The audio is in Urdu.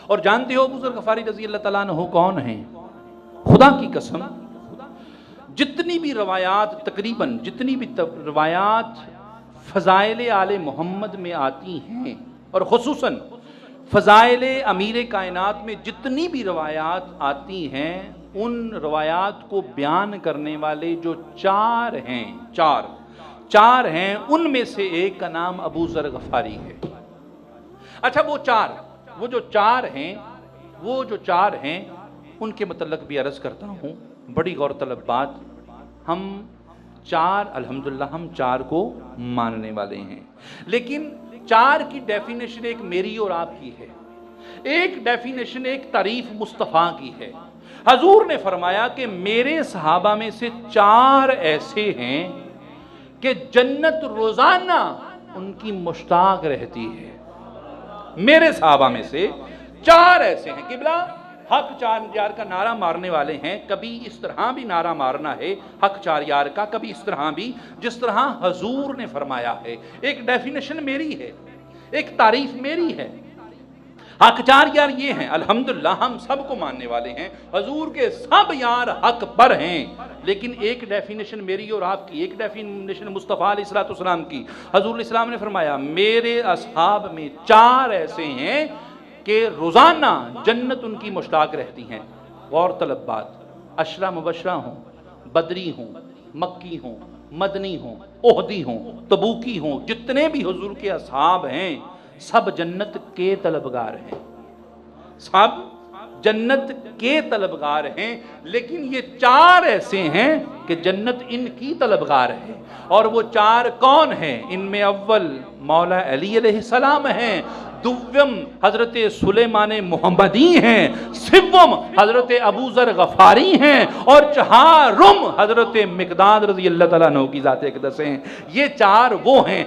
اور جانتے ہو ابو ذر غفاری رضی اللہ تعالیٰ عنہ کون ہیں؟ خدا کی قسم جتنی بھی روایات، تقریباً جتنی بھی روایات فضائل آل محمد میں آتی ہیں، اور خصوصاً فضائل امیر کائنات میں جتنی بھی روایات آتی ہیں، ان روایات کو بیان کرنے والے جو چار ہیں ان میں سے ایک کا نام ابو ذر غفاری ہے۔ اچھا وہ جو چار ہیں ان کے متعلق بھی عرض کرتا ہوں، بڑی غور طلب بات، الحمدللہ ہم چار کو ماننے والے ہیں، لیکن چار کی ڈیفینیشن ایک میری اور آپ کی ہے، ایک ڈیفینیشن ایک تعریف مصطفیٰ کی ہے۔ حضور نے فرمایا کہ میرے صحابہ میں سے چار ایسے ہیں کہ جنت روزانہ ان کی مشتاق رہتی ہے۔ میرے صحابہ میں سے چار ایسے ہیں، قبلہ حق چار یار کا نعرہ مارنے والے ہیں، کبھی اس طرح بھی نعرہ مارنا ہے حق چار یار کا، کبھی اس طرح بھی جس طرح حضور نے فرمایا ہے۔ ایک ڈیفینیشن میری ہے، ایک تعریف میری ہے۔ حق چار یار یہ ہیں، الحمدللہ ہم سب کو ماننے والے ہیں، حضور کے سب یار حق پر ہیں، لیکن ایک ڈیفینیشن میری اور آپ کی، ایک ڈیفینیشن مصطفیٰ علیہ السلام کی۔ حضور علیہ السلام نے فرمایا میرے اصحاب میں چار ایسے ہیں کہ روزانہ جنت ان کی مشتاق رہتی ہیں۔ غور طلب بات، عشرہ مبشرہ ہوں، بدری ہوں، مکی ہوں، مدنی ہوں، احدی ہوں، تبوکی ہوں، جتنے بھی حضور کے اصحاب ہیں سب جنت کے طلبگار ہیں، سب جنت کے طلبگار ہیں، لیکن یہ چار ایسے ہیں کہ جنت ان کی طلبگار ہے۔ اور وہ چار کون ہیں؟ ان میں اول مولا علی علیہ السلام ہیں، دوم حضرت سلیمان محمدی ہیں، سوم حضرت ابو ذر غفاری ہیں، اور چہارم حضرت مقداد رضی اللہ تعالیٰ عنہ کی ذات اقدس ہیں۔ یہ چار وہ ہیں۔